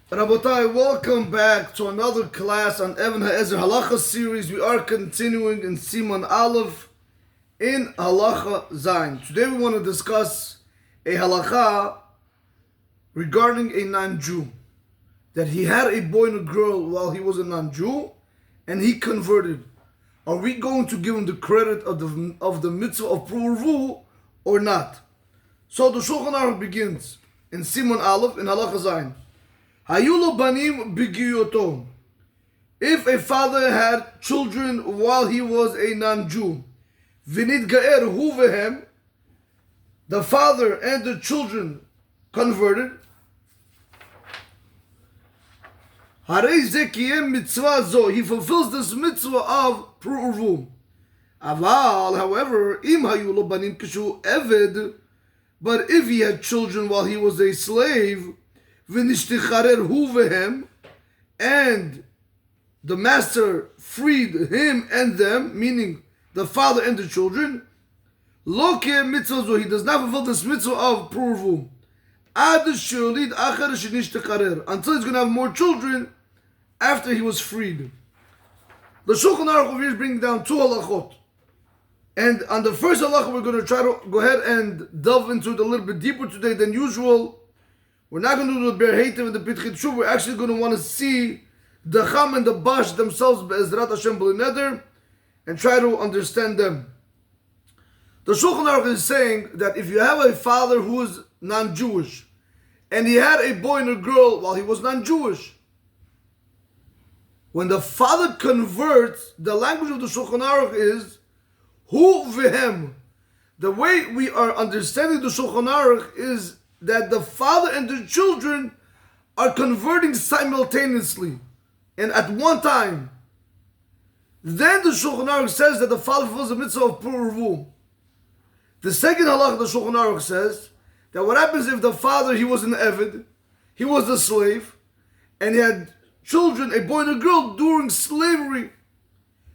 Rabotai, welcome back to another class on Evean HaEzer Halacha series. We are continuing in Siman Aleph in Halacha Zayin. Today we want to discuss a Halacha regarding a non-Jew. That he had a boy and a girl while he was a non-Jew and he converted. Are we going to give him the credit of the mitzvah of urvu or not? So the Shulchan Aruch begins in Siman Aleph in Halacha Zayin. Hayulo banim b'giyoto. If a father had children while he was a non-Jew, v'nitgaer hu vehem, the father and the children converted, harei ze kiyem mitzvah zo, he fulfills this mitzvah of urvu. Aval, however, im hayulo banim kishu eved, but if he had children while he was a slave, and the master freed him and them, meaning the father and the children, he does not fulfill this mitzvah of urvu until he's going to have more children after he was freed. The Shulchan Aruch over here is bringing down two halachot. And on the first halacha, we're going to try to go ahead and delve into it a little bit deeper today than usual. We're not going to do the Ber Hativ and the Pitchit Shuv. We're actually going to want to see the Cham and the Bash themselves, Be'ezrat Hashem B'lineder, and try to understand them. The Shulchan Aruch is saying that if you have a father who is non-Jewish, and he had a boy and a girl while he was non-Jewish, when the father converts, the language of the Shulchan Aruch is Hu V'hem. The way we are understanding the Shulchan Aruch is that the father and the children are converting simultaneously and at one time. Then the Shulchan Aruch says that the father fulfills the mitzvah of urvu. The second halach, the Shulchan Aruch says that what happens if the father, he was an Evid, he was a slave, and he had children, a boy and a girl, during slavery.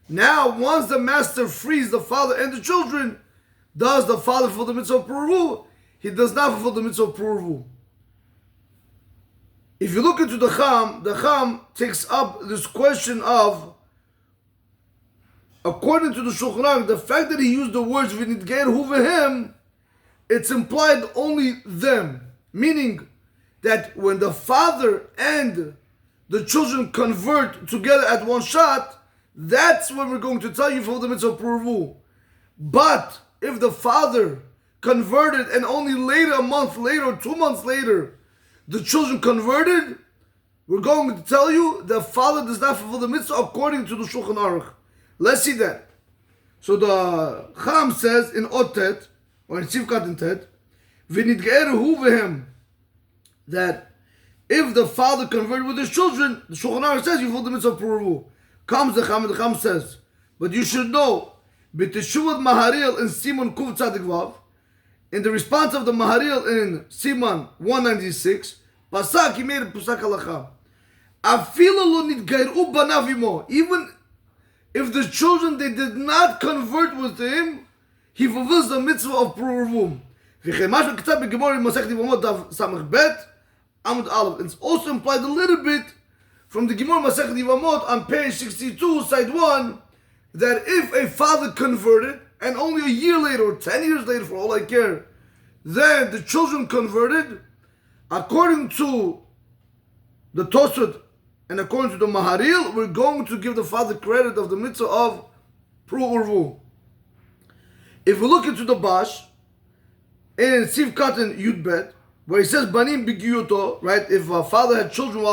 Now, once the master frees the father and the children, does the father fulfill the mitzvah of urvu? He does not fulfill the mitzvah of urvu. If you look into the Cham takes up this question of, according to the Shulchan Aruch, the fact that he used the words v'nitgaer hu vehem, it's implied only them. Meaning that when the father and the children convert together at one shot, that's when we're going to tell you for the mitzvah of urvu. But if the father converted and only later, a month later or 2 months later, the children converted, we're going to tell you the father does not fulfill the mitzvah according to the Shulchan Aruch. Let's see that. So the Cham says in Otet, or in Sivkat in Tet, v'nitgaer hu vehem, that if the father converted with his children, the Shulchan Aruch says you fulfill the mitzvah of urvu. Comes the Cham, and the Cham says, but you should know, b'teshuvat Maharil in Siman Kuv Tzadik Vav, in the response of the Maharil in Siman 196, Pasak, he made a Pasak Halacha. Afila lo nitgairu banav imo. Even if the children, they did not convert with him, he fulfills the mitzvah of urvu. It's also implied a little bit from the Gemara Masechet Yevamot on page 62, side 1, that if a father converted, and only a year later or 10 years later, for all I care, then the children converted, according to the Tosfot and according to the Maharil, we're going to give the father credit of the mitzvah of urvu. If we look into the Bash, in Siv Katan Yud Bet, where he says banim b'giyuto, right? If a father had children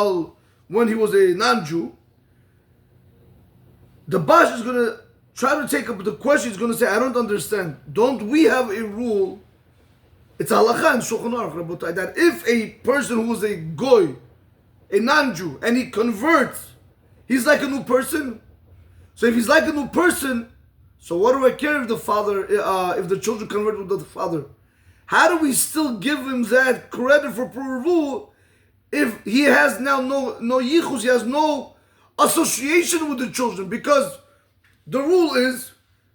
when he was a non-Jew, the Bash is going to try to take up the question. He's going to say, I don't understand. Don't we have a rule? It's a halacha in Shulchan Aruch, Rabotai, that if a person who is a goy, a non-Jew, and he converts, he's like a new person. So if he's like a new person, so what do I care if the father, if the children convert with the father? How do we still give him that credit for urvu if he has now no yichus, he has no association with the children? Because the rule is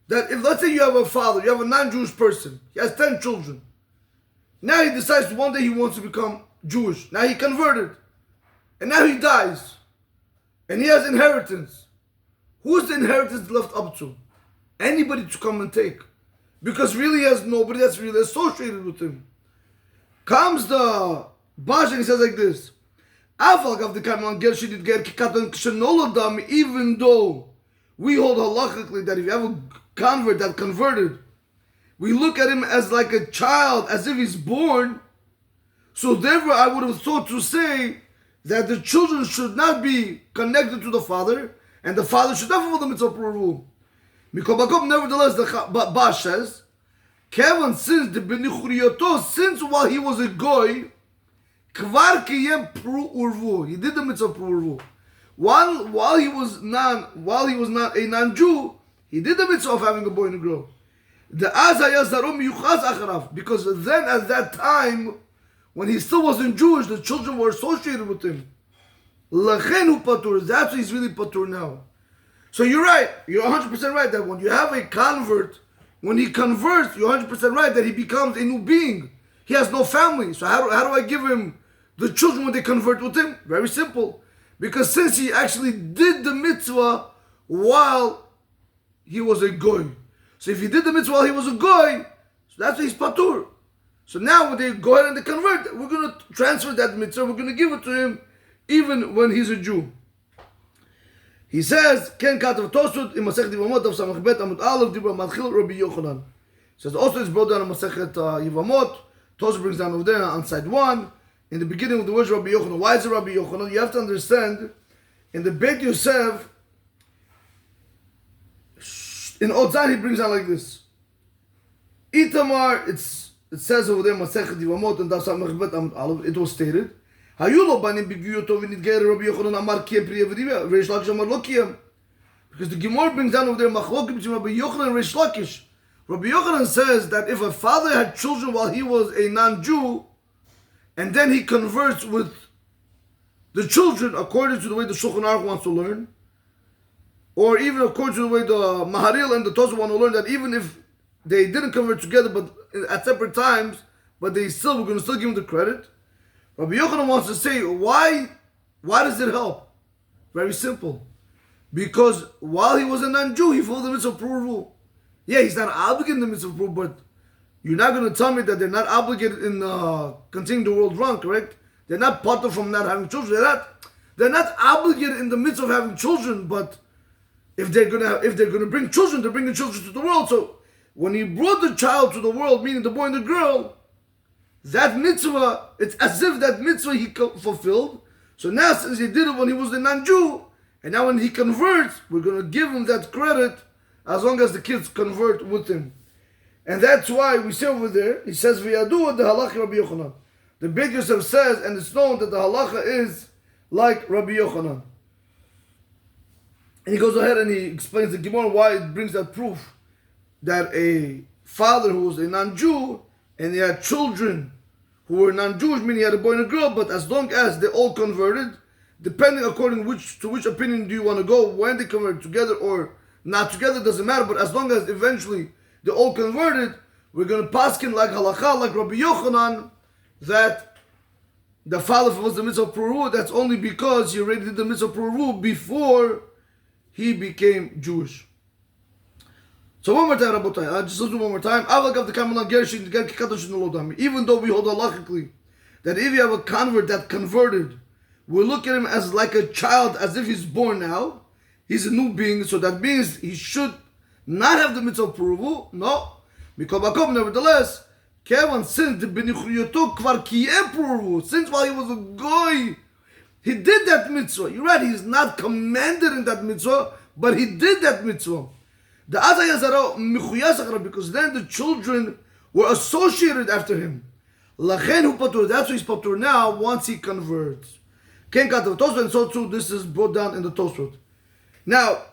that if, let's say you have a father, you have a non-Jewish person, he has 10 children. Now he decides one day he wants to become Jewish. Now he converted. and now he dies, and he has inheritance. Who's the inheritance left up to? Anybody to come and take. Because really he has nobody that's really associated with him. Comes the Bash and he says like this. Even though we hold halachically that if you have a convert that converted, we look at him as like a child, as if he's born. So therefore I would have thought to say that the children should not be connected to the father, and the father should not fulfill the mitzvah urvu. Nevertheless, the Bash says, Kevin, since while he was a goy, kvar kiyem pru urvu. He did the mitzvah pru urvu. While he was not a non-Jew, he did the mitzvah of having a boy and a girl. The HaEzer zarom yuchaz acharav, because then at that time, when he still wasn't Jewish, the children were associated with him. Lachen hu patur. That's why he's really patur now. So you're right. You're 100% right that when you have a convert, when he converts, you're 100% right that he becomes a new being. He has no family. So how do I give him the children when they convert with him? Very simple. Because since he actually did the mitzvah while he was a goy. So if he did the mitzvah while he was a goy, so that's why he's patur. So now when they go ahead and they convert, we're going to transfer that mitzvah, we're going to give it to him even when he's a Jew. He says, Ken Katav Tosut, in Masechet Yevamot, of Samach Bet, Amud Aleph, Dibra Matchil, Rabbi Yochanan. Says also it's brought down in Masechet Yevamot. Tosut brings down over there on side 1, in the beginning of the words Rabbi Yochanan. Why is it Rabbi Yochanan? You have to understand, in the Beit Yosef, in Otzan he brings down like this. Itamar, it says over there, Masechet Yevamot, and Daf Samach Bet, Amud Aleph, it was stated, because the Gemara brings down over there Machlokim between Rabbi Yochanan and Reish Lakish. Rabbi Yochanan says that if a father had children while he was a non-Jew, and then he converts with the children according to the way the Shulchan Aruch wants to learn, or even according to the way the Maharil and the Tosafot want to learn, that even if they didn't convert together but at separate times, but we're going to still give them the credit. Rabbi Yochanan wants to say, why does it help? Very simple. Because while he was a non-Jew, he fulfilled the mitzvah of urvu. Yeah, he's not obligated in the mitzvah of urvu, but you're not going to tell me that they're not obligated in continuing the world wrong, correct? They're not part from not having children. They're not obligated in the mitzvah of having children, but if they're going to bring children, they're bringing children to the world. So when he brought the child to the world, meaning the boy and the girl, that mitzvah, it's as if that mitzvah he fulfilled. So now since he did it when he was a non-Jew, and now when he converts, we're going to give him that credit as long as the kids convert with him. And that's why we say over there, he says, V'yadu the halacha Rabbi Yochanan. The Beit Yosef says, and it's known that the halacha is like Rabbi Yochanan. And he goes ahead and he explains the Gemara why it brings that proof that a father who was a non-Jew and he had children who were non-Jewish, meaning he had a boy and a girl, but as long as they all converted, depending according to which opinion do you want to go, when they convert together or not together, doesn't matter, but as long as eventually they all converted, we're going to paskin like halacha, like Rabbi Yochanan, that the father fulfills the mitzvah of urvu. That's only because he already did the mitzvah of urvu before he became Jewish. So one more time, Rabotai, just listen one more time. Even though we hold halachically that if you have a convert that converted, we look at him as like a child, as if he's born now. He's a new being, so that means he should not have the mitzvah of urvu. No. Nevertheless, since while he was a goy, he did that mitzvah. You're right, he's not commanded in that mitzvah, but he did that mitzvah. The HaEzer because then the children were associated after him. That's why he's patur now once he converts. And so too, this is brought down in the Tosfot. Now,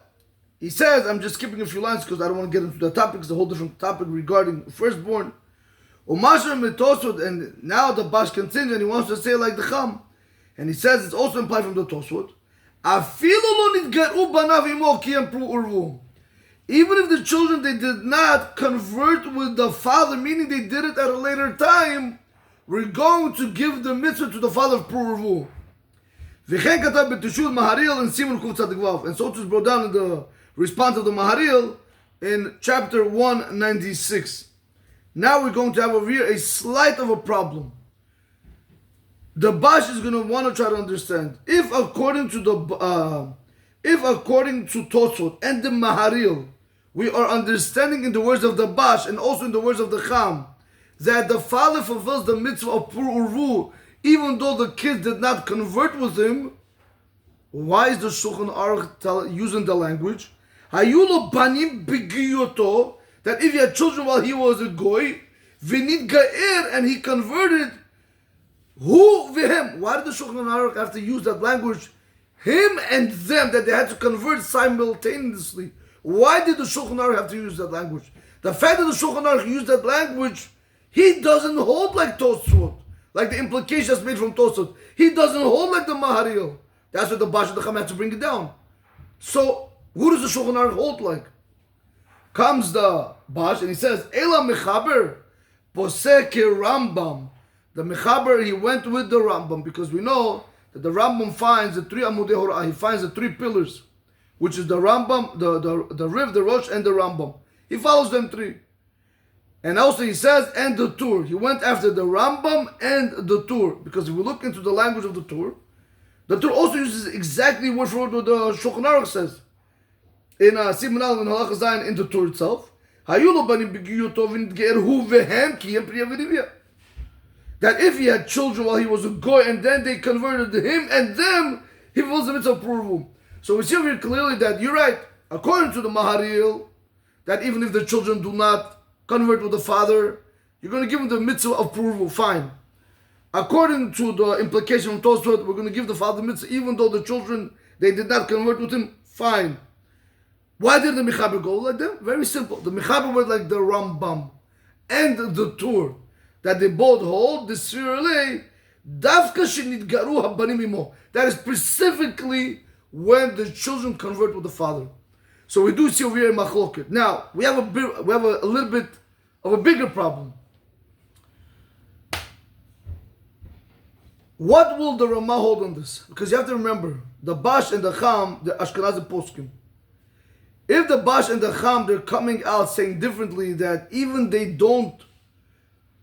he says, I'm just skipping a few lines because I don't want to get into the topic. It's a whole different topic regarding firstborn. And now the Bash continues and he wants to say like the Cham. And he says it's also implied from the Tosfot. Even if the children, they did not convert with the father, meaning they did it at a later time, we're going to give the mitzvah to the father of urvu. V'chen katav b'teshut Maharil in Siman Kuf Tzadik Vav. And so it was brought down in the response of the Maharil in chapter 196. Now we're going to have over here a slight of a problem. The Bash is going to want to try to understand if according to Tosfot and the Maharil, we are understanding in the words of the Bash and also in the words of the Cham that the father fulfills the mitzvah of pur urvu even though the kids did not convert with him. Why is the Shulchan Aruch using the language Hayulo banim b'giyoto, that if he had children while he was a goy, v'nid ga'ir, and he converted, who v'hem? Why did the Shulchan Aruch have to use that language, him and them, that they had to convert simultaneously? Why did the Shulchan Aruch have to use that language? The fact that the Shulchan Aruch used that language, he doesn't hold like Tosfot, like the implication that's made from Tosfot. He doesn't hold like the Maharil. That's what the Bash and the Cham have to bring it down. So, who does the Shulchan Aruch hold like? Comes the Bash and he says, Ela Mechaber, Posek Rambam. The Mechaber, he went with the Rambam, because we know that the Rambam finds the three Amudei Horah, he finds the three pillars, which is the Rambam, the Riv, the Rosh, and the Rambam. He follows them three. And also he says, and the Tur. He went after the Rambam and the Tur, because if we look into the language of the Tur also uses exactly word for word what the Shulchan Aruch says. In Siman and Halacha Zayin in the Tur itself. That if he had children while he was a goy and then they converted him and them, he fulfills the mitzvah of urvu. So we see over here clearly that you're right, according to the Maharil, that even if the children do not convert with the father, you're going to give them the mitzvah of urvu, fine. According to the implication of Tosfot, we're going to give the father mitzvah even though the children, they did not convert with him, fine. Why did the Mechaber go like that? Very simple. The Mechaber went like the Rambam and the Tur, that they both hold the Sirlei, Davka Shenitgaru Habanim Imo. That is specifically when the children convert with the father. So we do see over here in Machloket. Now, we have a little bit of a bigger problem. What will the Ramah hold on this? Because you have to remember, the Bash and the Cham, the Ashkenazi poskim. If the Bash and the Cham, they're coming out saying differently that even they don't,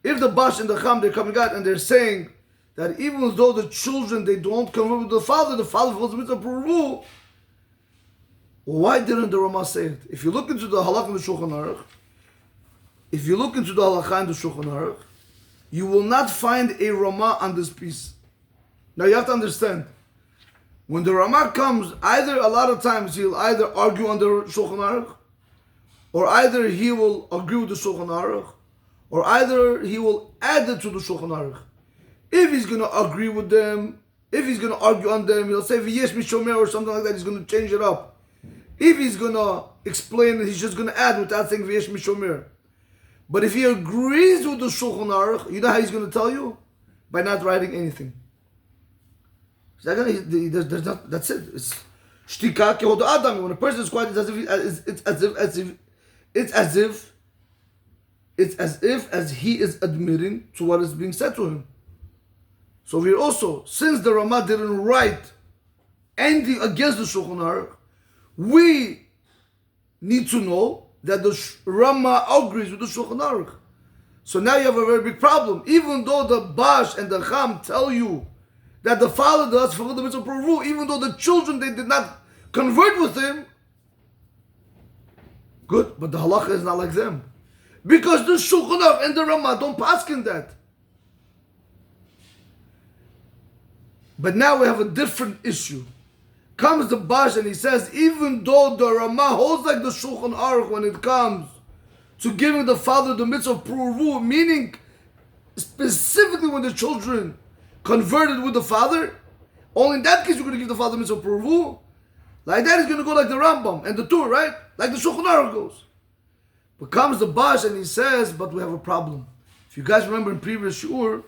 if the Bash and the Cham, they're coming out and they're saying that even though the children, they don't convert with the father fulfills the mitzvah of urvu, why didn't the Ramah say it? If you look into the Halacha and the Shulchan Aruch, if you look into the Halacha and the Shulchan Aruch, you will not find a Ramah on this piece. Now you have to understand, when the Ramah comes, either a lot of times he'll either argue on the Shulchan Aruch, or either he will agree with the Shulchan Aruch, or either he will add it to the Shulchan Aruch. If he's going to agree with them, if he's going to argue on them, he'll say V'yesh mishomer or something like that. He's going to change it up. If he's going to explain it, he's just going to add without saying V'yesh mishomer. But if he agrees with the Shulchan Aruch, you know how he's going to tell you? By not writing anything. That's it. It's shtika kehod adam. When a person is quiet, it's as if he is admitting to what is being said to him. So we also, since the Ramah didn't write anything against the Shulchan Aruch, we need to know that the Ramah agrees with the Shulchan Aruch. So now you have a very big problem. Even though the Bash and the Cham tell you that the father does fulfill the mitzvah of urvu, even though the children, they did not convert with him, good, but the halacha is not like them. Because the Shulchan Aruch and the Ramah don't paskin that. But now we have a different issue. Comes the Bash and he says, even though the Ramah holds like the Shulchan Aruch when it comes to giving the father the mitzvah of urvu, meaning specifically when the children converted with the father, only in that case we're going to give the father mitzvah of urvu. Like that, he's going to go like the Rambam and the Tur, right? Like the Shulchan Aruch goes. But comes the Bash and he says, but we have a problem. If you guys remember in previous shiur,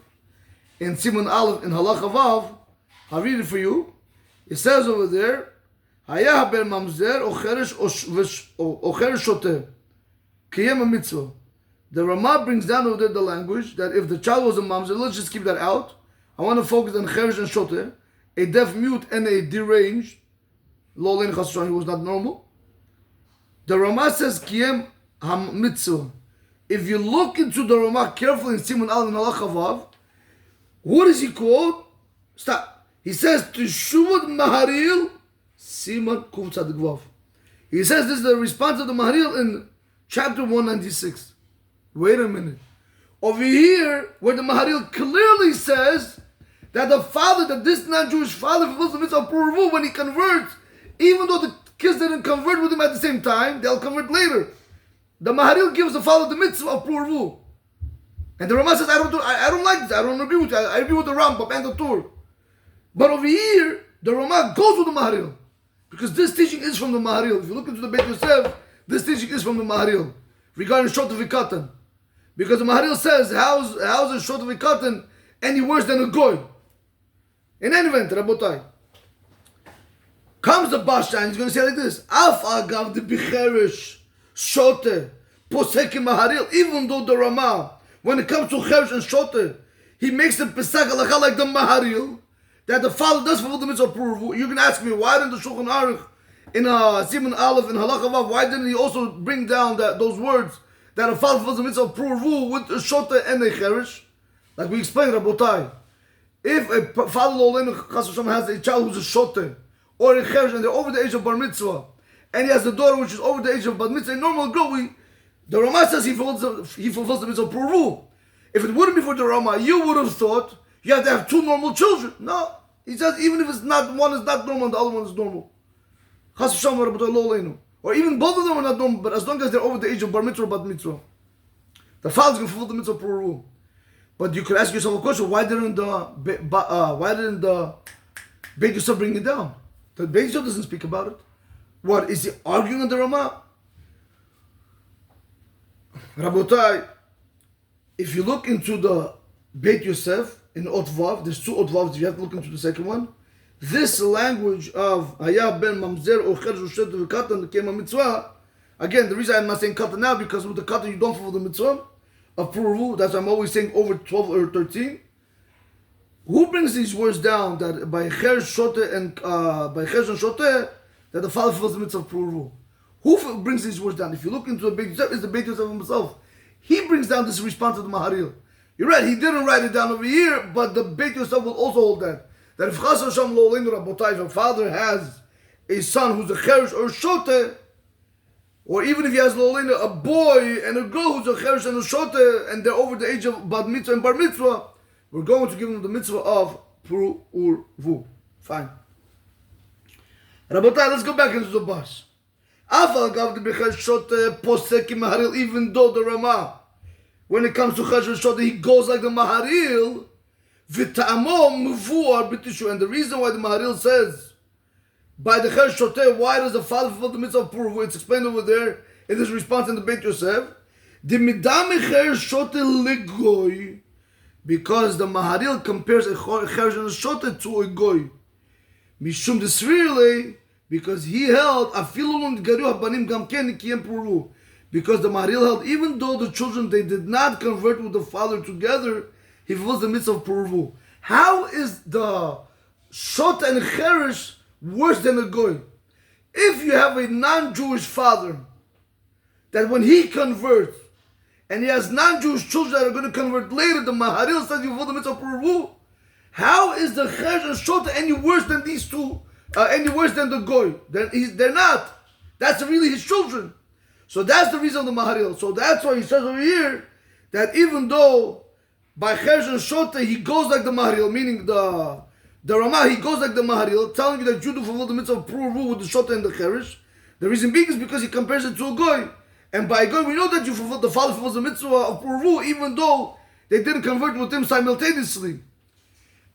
in Siman Aleph, in Halacha Vav, I'll read it for you. It says over there, Hayah ben mamzer ocheresh shoteh kiyem a mitzvah. The Ramah brings down over there the language that if the child was a mamzer, let's just keep that out. I want to focus on cheresh and shoteh. a deaf mute, and a deranged, lo lein chas v'shalom, he was not normal. The Ramah says, Kiem ha-mitzvah. If you look into the Ramah carefully in Siman Al and Halacha Vav, what does he quote? Stop. He says, Teshuvat Maharil, Siman Kuf Tzadik Vav. He says this is the response of the Maharil in chapter 196. Wait a minute. Over here, where the Maharil clearly says that the father, that this non-Jewish father fulfills the mitzvah of urvu when he converts, even though the kids didn't convert with him at the same time, they'll convert later. The Maharil gives the father the mitzvah of urvu. And the Ramah says, I don't like this, I don't agree with you, I agree with the Rambam and the Torah. But over here, the Ramah goes with the Maharil. Because this teaching is from the Maharil. If you look into the Beit Yosef, this teaching is from the Maharil. Regarding Shota V'Katan. Because the Maharil says, how's a Shota V'Katan any worse than a Goy? In any event, Rabotai. Comes the Basha and he's going to say like this. Af agav de bicherish shote posek Maharil. Even though the Ramah, when it comes to cherish and shote, he makes the pesach halacha like the Maharil, that the father does fulfill the mitzvah of urvu. You can ask me, why didn't the Shulchan Aruch in Siman Aleph and Halacha Vav, why didn't he also bring down those words that a father fulfills the mitzvah of urvu with a shote and a cherish? Like we explained, Rabotai. If a father has a child who's a shote or a cherish and they're over the age of bar mitzvah, and he has a daughter which is over the age of bar mitzvah, a normal girl, the Ramah says he fulfills the mitzvah of urvu. If it wouldn't be for the Ramah, you would have thought you have to have two normal children. No. He says even if it's not, one is not normal and the other one is normal. Or even both of them are not normal, but as long as they're over the age of bar mitzvah or bat mitzvah, the father's going to fulfill the mitzvah of urvu. But you could ask yourself a question: why didn't the Beit Yosef bring it down? The Beit Yosef doesn't speak about it. What is he arguing on the Ramah? Rabotai, if you look into the Beit Yosef in Ot Vav, there's two Ot Vavs. You have to look into the second one. This language of Haya ben Mamzer or Cher Shushet v'Katan came a mitzvah. Again, the reason I'm not saying Katan now because with the Katan you don't fulfill the mitzvah of urvu. That's why I'm always saying over 12 or 13. Who brings these words down that by Cher Shote and by Cher and Shote that the father fulfills the mitzvah of urvu? Who brings these words down? If you look into the Beit Yosef, it's the Beit Yosef himself. He brings down this response to the Maharil. You're right, he didn't write it down over here, but the Beit Yosef will also hold that. That if Chas Hashem lo leinu Rabotai, if a father has a son who's a cherish or a shote, or even if he has lo leinu, a boy and a girl who's a cherish and a shote, and they're over the age of bat mitzvah and bar mitzvah, we're going to give them the mitzvah of urvu. Fine. Rabotai, let's go back into the bus. Afal gav de bechel shote posek Maharil, even though the Ramah, when it comes to cherish shote, he goes like the Maharil. And the reason why the Maharil says by the Cher Shote, why does the father fulfill the mitzvah of urvu? It's explained over there in this response in the Beit Yosef. Because the Maharil compares a Cher Shote to a goy. Mishum desvirle, because he held because the Maharil held even though the children they did not convert with the father together, he fulfills the mitzvah of urvu. How is the shot and cherish worse than a goy? If you have a non-Jewish father, that when he converts, and he has non-Jewish children that are going to convert later, the Maharil says you fulfill the mitzvah of urvu. How is the cherish and shot any worse than these two? Any worse than the goy? They're not. That's really his children. So that's the reason of the Maharil. So that's why he says over here that even though by Cherish and Shote, he goes like the Maharil, meaning the Ramah, he goes like the Maharil, telling you that you do fulfill the mitzvah of urvu with the Shote and the Cherish. The reason being is because he compares it to a goy. And by a goy, we know that the father fulfills the mitzvah of urvu, even though they didn't convert with him simultaneously.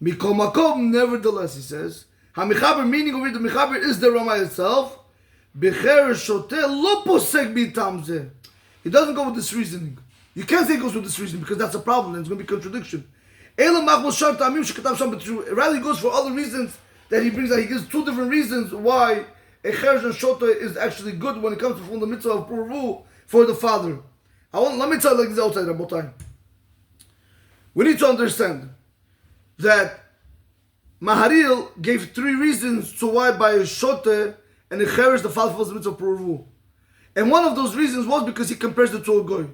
Mikol makom, nevertheless, he says, HaMechaber, meaning over here, the Mechaber is the Ramah itself. Becherish Shote lo posek bitam zeh. He doesn't go with this reasoning. You can't say it goes with this reason because that's a problem and it's going to be contradiction. Rather, he goes for other reasons that he brings out. He gives two different reasons why a cherish and shota is actually good when it comes to fulfilling the mitzvah of urvu for the father. Let me tell you like this outside, Rabotai. We need to understand that Maharil gave 3 reasons to why by a shote and a cherish the father fulfills the mitzvah of urvu. And one of those reasons was because he compares it to a goy.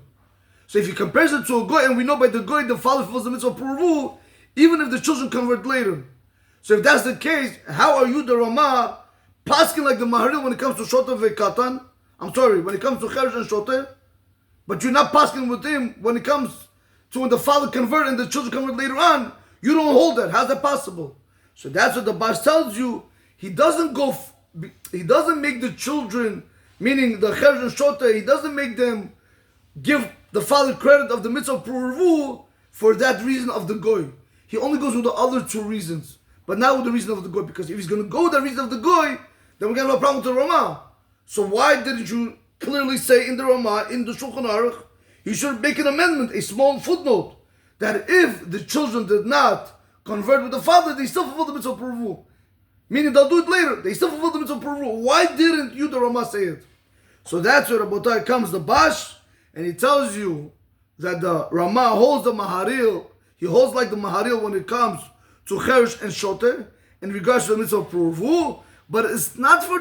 So if he compares it to a goy, and we know by the goy the father fulfills the mitzvah of urvu, even if the children convert later. So if that's the case, how are you, the Ramah, pasking like the Maharil when it comes to shote ve'katan? I'm sorry, when it comes to cherish and shote, but you're not pasking with him when it comes to when the father convert and the children convert later on. You don't hold that. How's that possible? So that's what the Bash tells you. He doesn't make the children, meaning the cherish and shote, he doesn't make them give the father credit of the mitzvah of urvu for that reason of the goy. He only goes with the other 2 reasons, but not with the reason of the goy. Because if he's going to go with the reason of the goy, then we're going to have a problem with the Ramah. So why didn't you clearly say in the Ramah, in the Shulchan Aruch, you should make an amendment, a small footnote, that if the children did not convert with the father, they still fulfill the mitzvah of urvu. Meaning they'll do it later. They still fulfill the mitzvah of urvu. Why didn't you, the Ramah, say it? So that's where Rabotai comes the Bash, and he tells you that the Ramah holds the Maharil. He holds like the Maharil when it comes to cherish and shote in regards to the mitzvah of urvu, but it's not for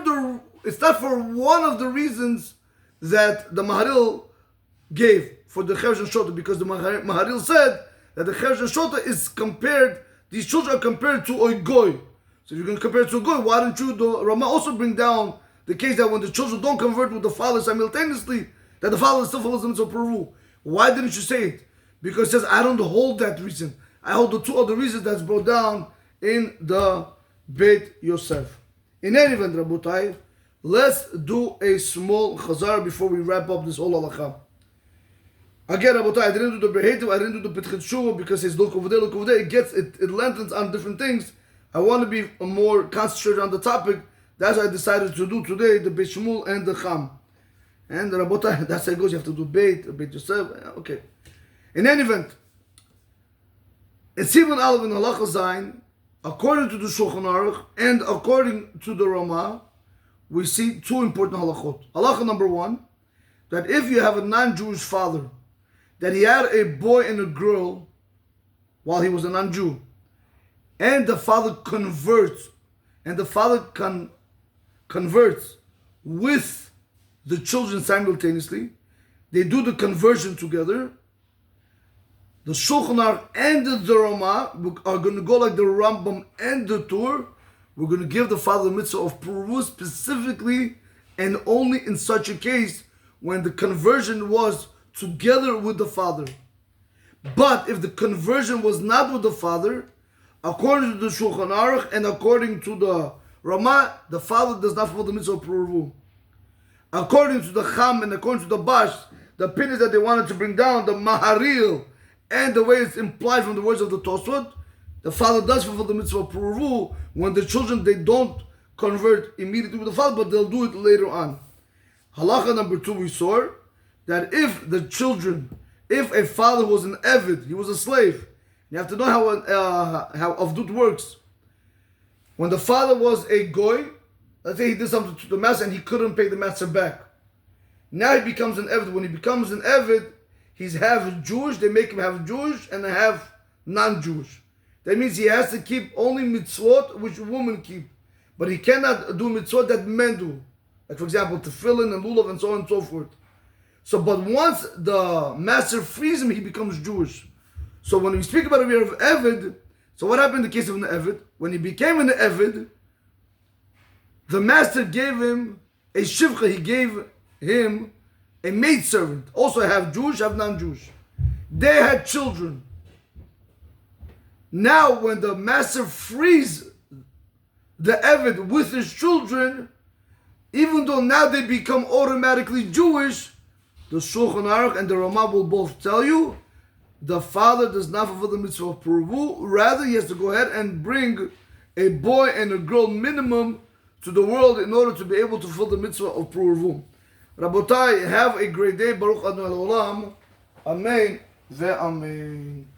one of the reasons that the Maharil gave for the cherish and shote, because the Maharil said that the cherish and shote is compared, these children are compared to a goy. So if you're going to compare it to a goy, why don't you, the Ramah, also bring down the case that when the children don't convert with the father simultaneously, that the father still follows the mitzvah of urvu? Why didn't you say it? Because it says, I don't hold that reason. I hold the 2 other reasons that's brought down in the Beit Yosef. In any event, Rabotai, let's do a small chazar before we wrap up this whole halacha. Again, Rabotai, I didn't do the Behetiv, I didn't do the Petchet Shuvah because it's look over there, it lengthens on different things. I want to be more concentrated on the topic. That's what I decided to do today, the Beit Shmuel and the Cham. And Rabotai, that's how it goes, you have to do Beit Yosef, okay. In any event, in Siman Aleph in Halacha Zayin, according to the Shulchan Aruch and according to the Ramah, we see 2 important halachot. Halacha number 1, that if you have a non-Jewish father, that he had a boy and a girl while he was a non-Jew, and the father converts, and the father converts with the children simultaneously, they do the conversion together. The Shulchan Aruch and the Ramah are going to go like the Rambam and the Tur. We're going to give the father the mitzvah of urvu specifically and only in such a case when the conversion was together with the father. But if the conversion was not with the father, according to the Shulchan Aruch and according to the Ramah, the father does not fulfill the mitzvah of urvu. According to the Cham and according to the Bash, the opinion that they wanted to bring down, the Maharil, and the way it's implied from the words of the Tosfot, the father does fulfill the mitzvah of urvu when the children, they don't convert immediately with the father, but they'll do it later on. Halacha number 2, we saw that if the children, if a father was an Evid, he was a slave, you have to know how Avdut works. When the father was a Goy, let's say he did something to the master and he couldn't pay the master back. Now he becomes an Evid. When he becomes an Evid, he's half Jewish, they make him half Jewish and half non-Jewish. That means he has to keep only mitzvot which women keep. But he cannot do mitzvot that men do. Like for example, tefillin and lulav and so on and so forth. So, but once the master frees him, he becomes Jewish. So when we speak about a year of Evid, so what happened in the case of an Evid? When he became an Evid, the master gave him a shivcha, he gave him a maidservant, also half Jewish, half non-Jewish. They had children. Now when the master frees the Evid with his children, even though now they become automatically Jewish, the Shulchan Aruch and the Ramah will both tell you the father does not fulfill the mitzvah of urvu. Rather, he has to go ahead and bring a boy and a girl minimum to the world in order to be able to fulfill the mitzvah of urvu. Rabotai, have a great day. Baruch Adonai Olam. Amen. Ve Amen.